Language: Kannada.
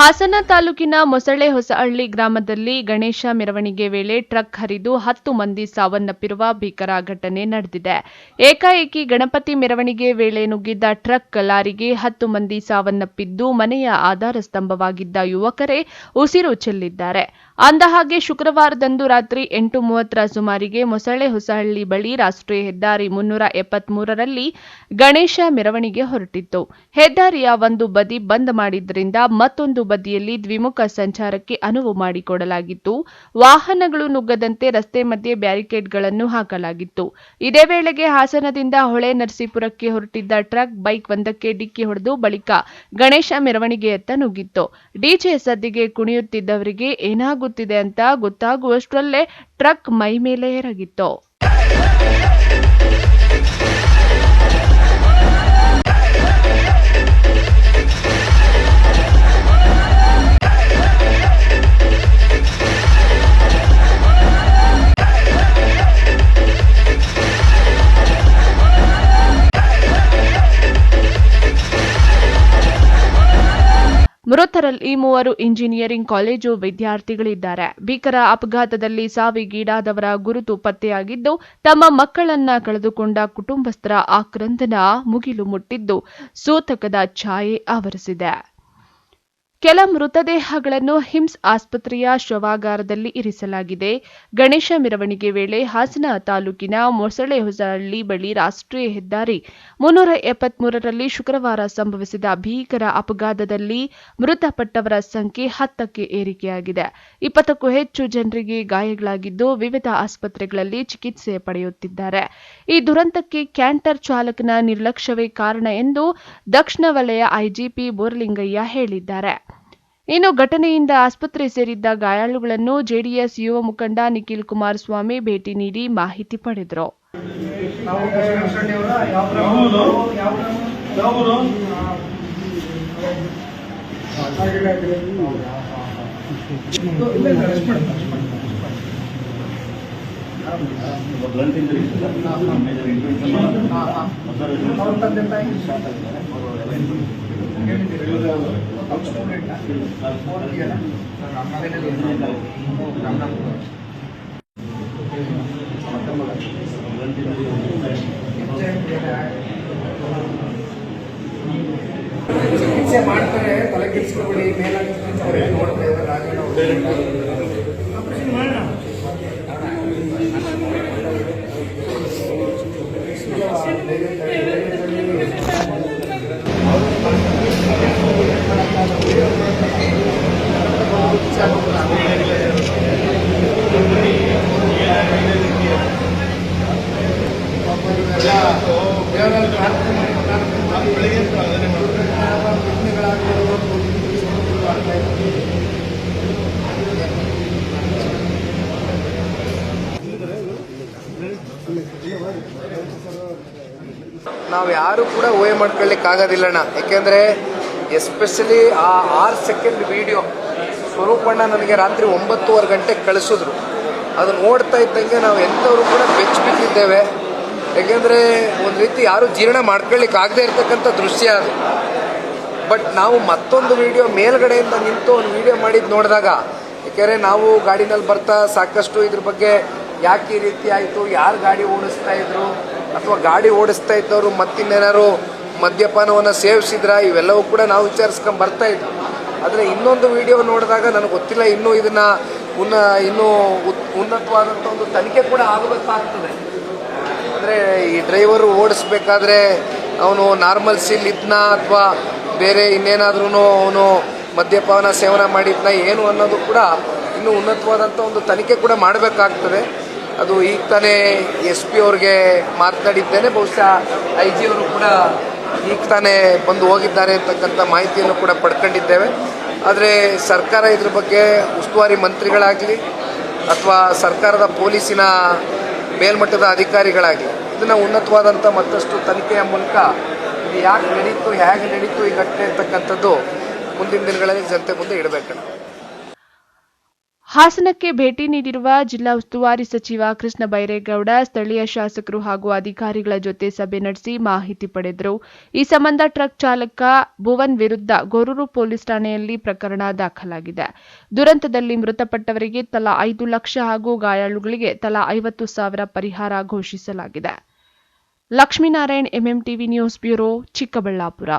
ಹಾಸನ ತಾಲೂಕಿನ ಮೊಸಳೆ ಹೊಸಹಳ್ಳಿ ಗ್ರಾಮದಲ್ಲಿ ಗಣೇಶ ಮೆರವಣಿಗೆ ವೇಳೆ ಟ್ರಕ್ ಹರಿದು 10 ಮಂದಿ ಸಾವನ್ನಪ್ಪಿರುವ ಭೀಕರ ಘಟನೆ ನಡೆದಿದೆ. ಏಕಾಏಕಿ ಗಣಪತಿ ಮೆರವಣಿಗೆ ವೇಳೆ ನುಗ್ಗಿದ್ದ ಟ್ರಕ್ ಲಾರಿಗೆ 10 ಮಂದಿ ಸಾವನ್ನಪ್ಪಿದ್ದು, ಮನೆಯ ಆಧಾರ ಸ್ತಂಭವಾಗಿದ್ದ ಯುವಕರೇ ಉಸಿರು ಚೆಲ್ಲಿದ್ದಾರೆ. ಅಂದಹಾಗೆ ಶುಕ್ರವಾರದಂದು ರಾತ್ರಿ 8:30ರ ಸುಮಾರಿಗೆ ಮೊಸಳೆ ಹೊಸಹಳ್ಳಿ ಬಳಿ ರಾಷ್ಟ್ರೀಯ ಹೆದ್ದಾರಿ 373ರಲ್ಲಿ ಗಣೇಶ ಮೆರವಣಿಗೆ ಹೊರಟಿತ್ತು. ಹೆದ್ದಾರಿಯ ಒಂದು ಬದಿ ಬಂದ್ ಮಾಡಿದ್ದರಿಂದ ಮತ್ತೊಂದು ಬದಿಯಲ್ಲಿ ದ್ವಿಮುಖ ಸಂಚಾರಕ್ಕೆ ಅನುವು ಮಾಡಿಕೊಡಲಾಗಿತ್ತು. ವಾಹನಗಳು ನುಗ್ಗದಂತೆ ರಸ್ತೆ ಮಧ್ಯೆ ಬ್ಯಾರಿಕೇಡ್ಗಳನ್ನು ಹಾಕಲಾಗಿತ್ತು. ಇದೇ ವೇಳೆಗೆ ಹಾಸನದಿಂದ ಹೊಳೆ ನರಸೀಪುರಕ್ಕೆ ಹೊರಟಿದ್ದ ಟ್ರಕ್ ಬೈಕ್ ಒಂದಕ್ಕೆ ಡಿಕ್ಕಿ ಹೊಡೆದು ಬಳಿಕ ಗಣೇಶ ಮೆರವಣಿಗೆಯತ್ತ ನುಗ್ಗಿತ್ತು. ಡಿಜೆ ಸದ್ದಿಗೆ ಕುಣಿಯುತ್ತಿದ್ದವರಿಗೆ ಏನಾಗುತ್ತಿದೆ ಅಂತ ಗೊತ್ತಾಗುವಷ್ಟರಲ್ಲೇ ಟ್ರಕ್ ಮೈ ಮೇಲೆ ಎರಗಿತ್ತು. ಮೃತರಲ್ಲಿ 3 ಇಂಜಿನಿಯರಿಂಗ್ ಕಾಲೇಜು ವಿದ್ಯಾರ್ಥಿಗಳಿದ್ದಾರೆ. ಭೀಕರ ಅಪಘಾತದಲ್ಲಿ ಸಾವಿಗೀಡಾದವರ ಗುರುತು ಪತ್ತೆಯಾಗಿದ್ದು, ತಮ್ಮ ಮಕ್ಕಳನ್ನ ಕಳೆದುಕೊಂಡ ಕುಟುಂಬಸ್ಥರ ಆಕ್ರಂದನ ಮುಗಿಲು ಮುಟ್ಟಿದ್ದು, ಸೂತಕದ ಛಾಯೆ ಆವರಿಸಿದೆ. ಕೆಲ ಮೃತದೇಹಗಳನ್ನು ಹಿಮ್ಸ್ ಆಸ್ಪತ್ರೆಯ ಶವಾಗಾರದಲ್ಲಿ ಇರಿಸಲಾಗಿದೆ. ಗಣೇಶ ಮೆರವಣಿಗೆ ವೇಳೆ ಹಾಸನ ತಾಲೂಕಿನ ಮೊಸಳೆ ಹೊಸಹಳ್ಳಿ ಬಳಿ ರಾಷ್ಟ್ರೀಯ ಹೆದ್ದಾರಿ 373ರಲ್ಲಿ ಶುಕ್ರವಾರ ಸಂಭವಿಸಿದ ಭೀಕರ ಅಪಘಾತದಲ್ಲಿ ಮೃತಪಟ್ಟವರ ಸಂಖ್ಯೆ 10ಕ್ಕೆ ಏರಿಕೆಯಾಗಿದೆ. 20ಕ್ಕೂ ಹೆಚ್ಚು ಜನರಿಗೆ ಗಾಯಗಳಾಗಿದ್ದು, ವಿವಿಧ ಆಸ್ಪತ್ರೆಗಳಲ್ಲಿ ಚಿಕಿತ್ಸೆ ಪಡೆಯುತ್ತಿದ್ದಾರೆ. ಈ ದುರಂತಕ್ಕೆ ಕ್ಯಾಂಟರ್ ಚಾಲಕನ ನಿರ್ಲಕ್ಷ್ಯವೇ ಕಾರಣ ಎಂದು ದಕ್ಷಿಣ ವಲಯ ಐಜಿಪಿ ಬೋರಲಿಂಗಯ್ಯ ಹೇಳಿದ್ದಾರೆ. ಇನ್ನು ಘಟನೆಯಿಂದ ಆಸ್ಪತ್ರೆ ಸೇರಿದ್ದ ಗಾಯಾಳುಗಳನ್ನು ಜೆಡಿಎಸ್ ಯುವ ಮುಖಂಡ ನಿಖಿಲ್ ಕುಮಾರಸ್ವಾಮಿ ಭೇಟಿ ನೀಡಿ ಮಾಹಿತಿ ಪಡೆದರು. ಚಿಕಿತ್ಸೆ ಮಾಡ್ತಾರೆ, ತಲೆ ಕೆಡಿಸ್ಕೊಬೇಡಿ, ಮೇಲಾಗಿ ನೋಡ್ತಾ ಇದ್ದಾರೆ. ನಾವು ಯಾರು ಕೂಡ ಊಹೆ ಮಾಡ್ಕೊಳ್ಳಿಕ್ಕಾಗೋದಿಲ್ಲಣ್ಣ. ಯಾಕೆಂದರೆ ಎಸ್ಪೆಷಲಿ ಆ 6 ಸೆಕೆಂಡ್ ವಿಡಿಯೋ ಸ್ವರೂಪಣ್ಣ ನನಗೆ ರಾತ್ರಿ 9:30 ಗಂಟೆಗೆ ಕಳಿಸಿದ್ರು. ಅದು ನೋಡ್ತಾ ಇದ್ದಂಗೆ ನಾವು ಎಲ್ಲರೂ ಕೂಡ ಬೆಚ್ಚಿಬಿಟ್ಟಿದ್ದೇವೆ. ಯಾಕೆಂದರೆ ಒಂದು ರೀತಿ ಯಾರು ಜೀರ್ಣ ಮಾಡ್ಕೊಳ್ಳಿಕ್ಕಾಗದೇ ಇರ್ತಕ್ಕಂಥ ದೃಶ್ಯ ಅದು. ಬಟ್ ನಾವು ಮತ್ತೊಂದು ವಿಡಿಯೋ ಮೇಲ್ಗಡೆಯಿಂದ ನಿಂತು ಒಂದು ವಿಡಿಯೋ ಮಾಡಿದ್ದು ನೋಡಿದಾಗ, ಯಾಕೆಂದರೆ ನಾವು ಗಾಡಿನಲ್ಲಿ ಬರ್ತಾ ಸಾಕಷ್ಟು ಇದ್ರ ಬಗ್ಗೆ ಯಾಕೆ ಈ ರೀತಿ ಆಯಿತು, ಯಾರು ಗಾಡಿ ಓಡಿಸ್ತಾ ಇದ್ರು, ಅಥವಾ ಗಾಡಿ ಓಡಿಸ್ತಾ ಇದ್ದವರು ಮತ್ತಿನ್ನೇನಾರು ಮದ್ಯಪಾನವನ್ನು ಸೇವಿಸಿದ್ರ, ಇವೆಲ್ಲವೂ ಕೂಡ ನಾವು ವಿಚಾರಿಸ್ಕೊಂಡು ಬರ್ತಾ ಇದ್ವಿ. ಆದರೆ ಇನ್ನೊಂದು ವಿಡಿಯೋ ನೋಡಿದಾಗ ನನಗೆ ಗೊತ್ತಿಲ್ಲ, ಇನ್ನೂ ಇದನ್ನು ಇನ್ನೂ ಉನ್ನತವಾದಂಥ ಒಂದು ತನಿಖೆ ಕೂಡ ಆಗಬೇಕಾಗ್ತದೆ. ಅಂದರೆ ಈ ಡ್ರೈವರು ಓಡಿಸ್ಬೇಕಾದ್ರೆ ಅವನು ನಾರ್ಮಲ್ ಸೀಲ್ ಇದ್ನ ಅಥವಾ ಬೇರೆ ಇನ್ನೇನಾದ್ರೂ ಅವನು ಮದ್ಯಪಾನ ಸೇವನೆ ಮಾಡಿದ್ನ ಏನು ಅನ್ನೋದು ಕೂಡ ಇನ್ನೂ ಉನ್ನತವಾದಂಥ ಒಂದು ತನಿಖೆ ಕೂಡ ಮಾಡಬೇಕಾಗ್ತದೆ. ಅದು ಈಗ ತಾನೇ SP ಅವ್ರಿಗೆ ಮಾತನಾಡಿದ್ದೇನೆ. ಬಹುಶಃ IG ಅವರು ಕೂಡ ಈಗ ತಾನೇ ಬಂದು ಹೋಗಿದ್ದಾರೆ ಅಂತಕ್ಕಂಥ ಮಾಹಿತಿಯನ್ನು ಕೂಡ ಪಡ್ಕೊಂಡಿದ್ದೇವೆ. ಆದರೆ ಸರ್ಕಾರ ಇದ್ರ ಬಗ್ಗೆ ಉಸ್ತುವಾರಿ ಮಂತ್ರಿಗಳಾಗಲಿ ಅಥವಾ ಸರ್ಕಾರದ ಪೊಲೀಸಿನ ಮೇಲ್ಮಟ್ಟದ ಅಧಿಕಾರಿಗಳಾಗಲಿ ಇದನ್ನು ಉನ್ನತವಾದಂಥ ಮತ್ತಷ್ಟು ತನಿಖೆಯ ಮೂಲಕ ಇದು ಯಾಕೆ ನಡೀತು, ಹೇಗೆ ನಡೀತು ಈ ಘಟನೆ ಅಂತಕ್ಕಂಥದ್ದು ಮುಂದಿನ ದಿನಗಳಲ್ಲಿ ಜನತೆ ಮುಂದೆ ಇಡಬೇಕಣ್ಣ. ಹಾಸನಕ್ಕೆ ಭೇಟಿ ನೀಡಿರುವ ಜಿಲ್ಲಾ ಉಸ್ತುವಾರಿ ಸಚಿವ ಕೃಷ್ಣ ಬೈರೇಗೌಡ ಸ್ಥಳೀಯ ಶಾಸಕರು ಹಾಗೂ ಅಧಿಕಾರಿಗಳ ಜೊತೆ ಸಭೆ ನಡೆಸಿ ಮಾಹಿತಿ ಪಡೆದರು. ಈ ಸಂಬಂಧ ಟ್ರಕ್ ಚಾಲಕ ಭುವನ್ ವಿರುದ್ಧ ಗೊರೂರು ಪೊಲೀಸ್ ಠಾಣೆಯಲ್ಲಿ ಪ್ರಕರಣ ದಾಖಲಾಗಿದೆ. ದುರಂತದಲ್ಲಿ ಮೃತಪಟ್ಟವರಿಗೆ ತಲಾ 5 ಲಕ್ಷ ಹಾಗೂ ಗಾಯಾಳುಗಳಿಗೆ ತಲಾ 50,000 ಪರಿಹಾರ ಘೋಷಿಸಲಾಗಿದೆ. Lakshminarayan, MMTV news bureau, Chikkaballapur.